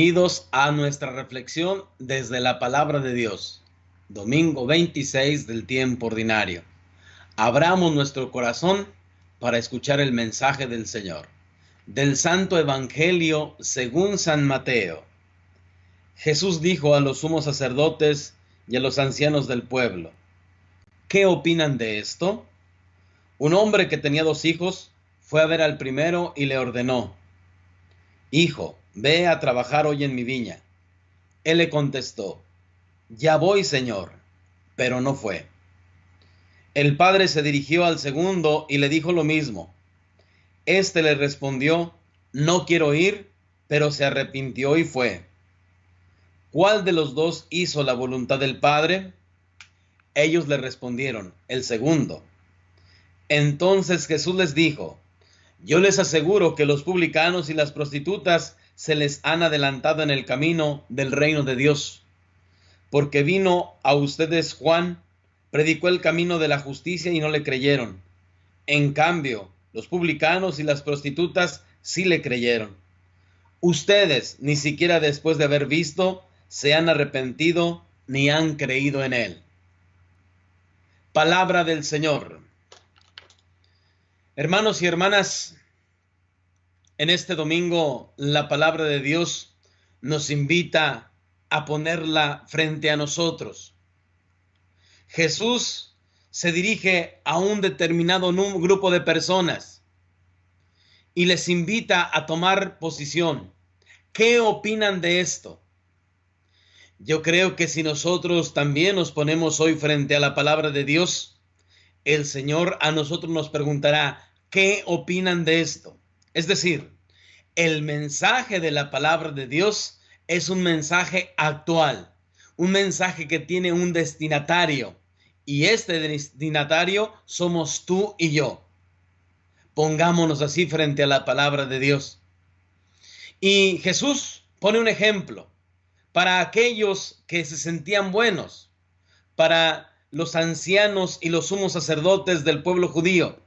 Bienvenidos a nuestra reflexión desde la palabra de Dios, domingo 26 del tiempo ordinario. Abramos nuestro corazón para escuchar el mensaje del Señor. Del Santo Evangelio según San Mateo. Jesús dijo a los sumos sacerdotes y a los ancianos del pueblo: ¿qué opinan de esto? Un hombre que tenía 2 hijos fue a ver al primero y le ordenó: Hijo, ve a trabajar hoy en mi viña. Él le contestó: Ya voy, señor, pero no fue. El padre se dirigió al segundo y le dijo lo mismo. Este le respondió: No quiero ir, pero se arrepintió y fue. ¿Cuál de los 2 hizo la voluntad del padre? Ellos le respondieron: El segundo. Entonces Jesús les dijo: Yo les aseguro que los publicanos y las prostitutas se les han adelantado en el camino del reino de Dios. Porque vino a ustedes Juan, predicó el camino de la justicia y no le creyeron. En cambio, los publicanos y las prostitutas sí le creyeron. Ustedes, ni siquiera después de haber visto, se han arrepentido ni han creído en él. Palabra del Señor. Hermanos y hermanas, en este domingo la palabra de Dios nos invita a ponerla frente a nosotros. Jesús se dirige a un determinado grupo de personas y les invita a tomar posición. ¿Qué opinan de esto? Yo creo que si nosotros también nos ponemos hoy frente a la palabra de Dios, el Señor a nosotros nos preguntará: ¿qué opinan de esto? Es decir, el mensaje de la palabra de Dios es un mensaje actual, un mensaje que tiene un destinatario, y este destinatario somos tú y yo. Pongámonos así frente a la palabra de Dios. Y Jesús pone un ejemplo para aquellos que se sentían buenos, para los ancianos y los sumos sacerdotes del pueblo judío,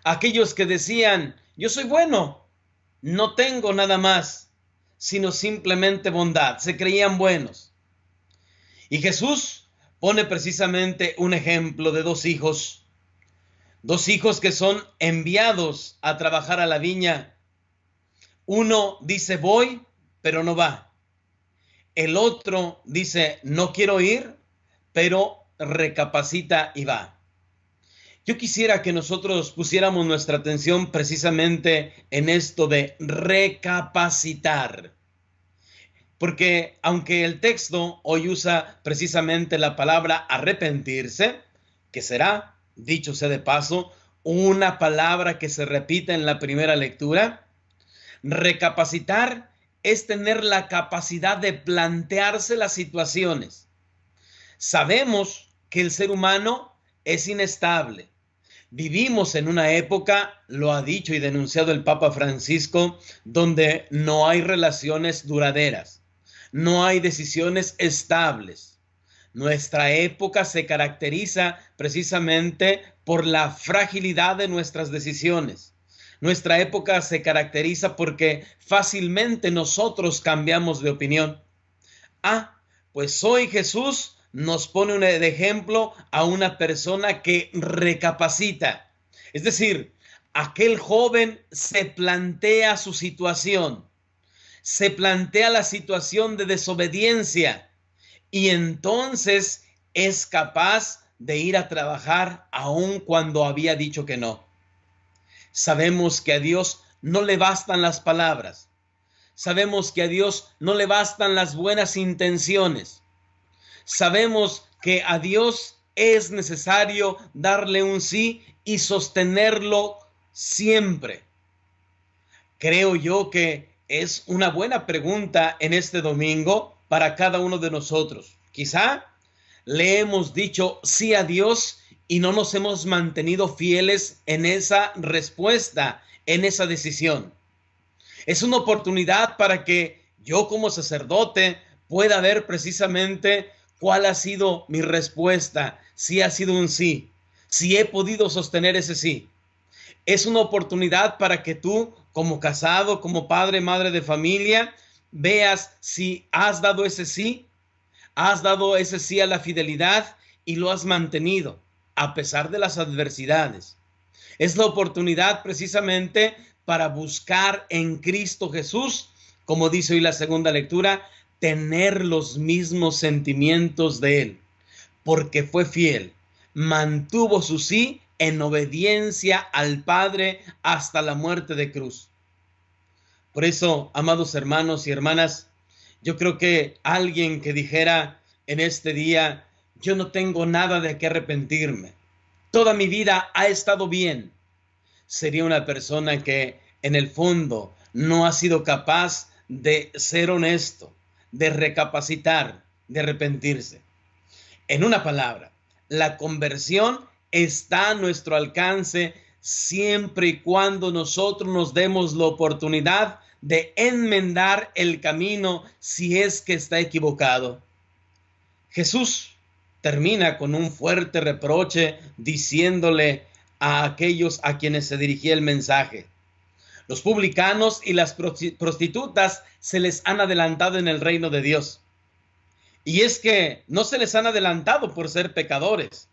aquellos que decían: yo soy bueno, no tengo nada más, sino simplemente bondad, se creían buenos. Y Jesús pone precisamente un ejemplo de 2 hijos, 2 hijos que son enviados a trabajar a la viña. Uno dice: voy, pero no va. El otro dice: no quiero ir, pero recapacita y va. Yo quisiera que nosotros pusiéramos nuestra atención precisamente en esto de recapacitar. Porque aunque el texto hoy usa precisamente la palabra arrepentirse, que será, dicho sea de paso, una palabra que se repite en la primera lectura, recapacitar es tener la capacidad de plantearse las situaciones. Sabemos que el ser humano es inestable. Vivimos en una época, lo ha dicho y denunciado el Papa Francisco, donde no hay relaciones duraderas, no hay decisiones estables. Nuestra época se caracteriza precisamente por la fragilidad de nuestras decisiones. Nuestra época se caracteriza porque fácilmente nosotros cambiamos de opinión. Pues hoy Jesús nos pone de ejemplo a una persona que recapacita. Es decir, aquel joven se plantea su situación, se plantea la situación de desobediencia y entonces es capaz de ir a trabajar aun cuando había dicho que no. Sabemos que a Dios no le bastan las palabras. Sabemos que a Dios no le bastan las buenas intenciones. Sabemos que a Dios es necesario darle un sí y sostenerlo siempre. Creo yo que es una buena pregunta en este domingo para cada uno de nosotros. Quizá le hemos dicho sí a Dios y no nos hemos mantenido fieles en esa respuesta, en esa decisión. Es una oportunidad para que yo como sacerdote pueda ver precisamente cuál ha sido mi respuesta, si ha sido un sí, si he podido sostener ese sí. Es una oportunidad para que tú, como casado, como padre, madre de familia, veas si has dado ese sí, has dado ese sí a la fidelidad y lo has mantenido a pesar de las adversidades. Es la oportunidad precisamente para buscar en Cristo Jesús, como dice hoy la segunda lectura, tener los mismos sentimientos de Él, porque fue fiel, mantuvo su sí en obediencia al Padre hasta la muerte de cruz. Por eso, amados hermanos y hermanas, yo creo que alguien que dijera en este día, yo no tengo nada de qué arrepentirme, toda mi vida ha estado bien, sería una persona que en el fondo no ha sido capaz de ser honesto, de recapacitar, de arrepentirse. En una palabra, la conversión está a nuestro alcance siempre y cuando nosotros nos demos la oportunidad de enmendar el camino si es que está equivocado. Jesús termina con un fuerte reproche diciéndole a aquellos a quienes se dirigía el mensaje: los publicanos y las prostitutas se les han adelantado en el reino de Dios. Y es que no se les han adelantado por ser pecadores.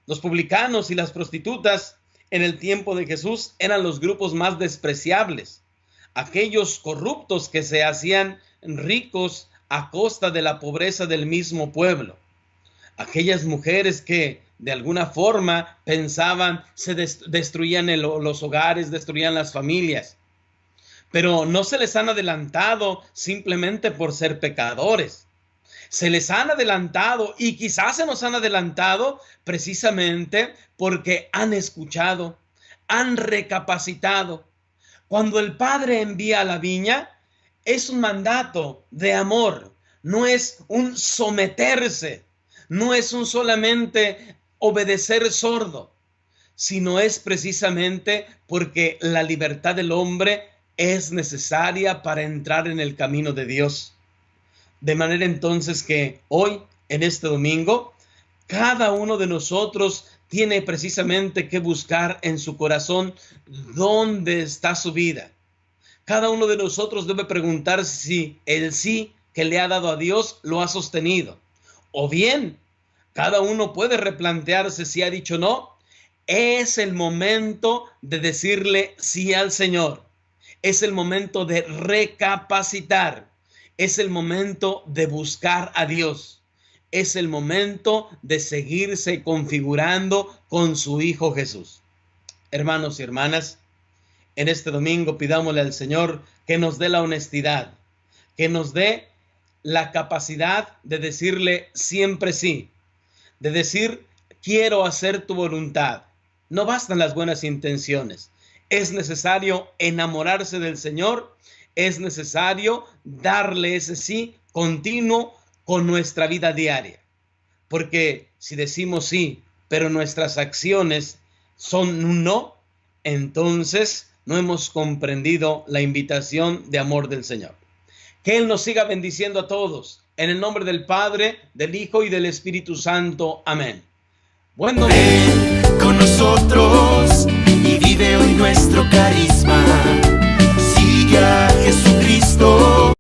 Los publicanos y las prostitutas en el tiempo de Jesús eran los grupos más despreciables, aquellos corruptos que se hacían ricos a costa de la pobreza del mismo pueblo, aquellas mujeres que de alguna forma pensaban se destruían los hogares, destruían las familias, pero no se les han adelantado simplemente por ser pecadores. Se les han adelantado y quizás se nos han adelantado precisamente porque han escuchado, han recapacitado. Cuando el Padre envía a la viña, es un mandato de amor, no es un someterse, no es un solamente obedecer sordo, sino es precisamente porque la libertad del hombre es necesaria para entrar en el camino de Dios. De manera entonces que hoy, en este domingo, cada uno de nosotros tiene precisamente que buscar en su corazón dónde está su vida. Cada uno de nosotros debe preguntarse si el sí que le ha dado a Dios lo ha sostenido. O bien, cada uno puede replantearse si ha dicho no. Es el momento de decirle sí al Señor. Es el momento de recapacitar. Es el momento de buscar a Dios. Es el momento de seguirse configurando con su Hijo Jesús. Hermanos y hermanas, en este domingo pidámosle al Señor que nos dé la honestidad, que nos dé la capacidad de decirle siempre sí, de decir quiero hacer tu voluntad. No bastan las buenas intenciones. Es necesario enamorarse del Señor. Es necesario darle ese sí continuo con nuestra vida diaria. Porque si decimos sí, pero nuestras acciones son un no, entonces no hemos comprendido la invitación de amor del Señor. Que Él nos siga bendiciendo a todos. En el nombre del Padre, del Hijo y del Espíritu Santo. Amén. Buen domingo. Ven con nosotros y vive hoy nuestro carisma. Sigue a Jesucristo.